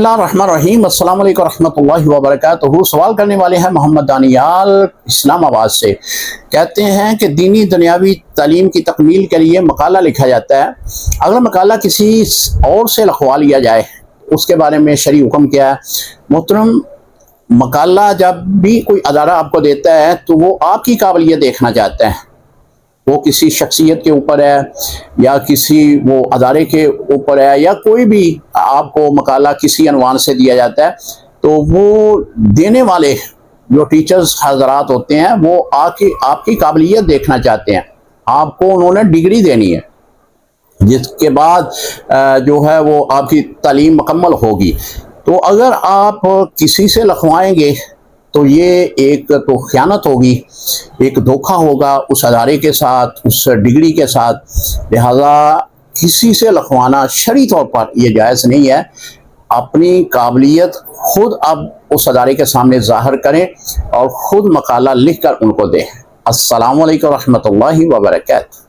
الرحمن الرحیم السلام علیکم ورحمۃ اللہ وبرکاتہ۔ سوال کرنے والے ہیں محمد دانیال اسلام آباد سے۔ کہتے ہیں کہ دینی دنیاوی تعلیم کی تکمیل کے لیے مقالہ لکھا جاتا ہے، اگر مقالہ کسی اور سے لکھوا لیا جائے اس کے بارے میں شرعی حکم کیا ہے؟ محترم، مقالہ جب بھی کوئی ادارہ آپ کو دیتا ہے تو وہ آپ کی قابلیت دیکھنا چاہتا ہے، وہ کسی شخصیت کے اوپر ہے یا کسی وہ ادارے کے اوپر ہے، یا کوئی بھی آپ کو مقالہ کسی عنوان سے دیا جاتا ہے تو وہ دینے والے جو ٹیچرز حضرات ہوتے ہیں وہ آپ کی قابلیت دیکھنا چاہتے ہیں۔ آپ کو انہوں نے ڈگری دینی ہے جس کے بعد جو ہے وہ آپ کی تعلیم مکمل ہوگی۔ تو اگر آپ کسی سے لکھوائیں گے تو یہ ایک تو خیانت ہوگی، ایک دھوکہ ہوگا اس ادارے کے ساتھ، اس ڈگری کے ساتھ۔ لہذا کسی سے لکھوانا شرعی طور پر یہ جائز نہیں ہے۔ اپنی قابلیت خود اب اس ادارے کے سامنے ظاہر کریں اور خود مقالہ لکھ کر ان کو دیں۔ السلام علیکم ورحمۃ اللہ وبرکاتہ۔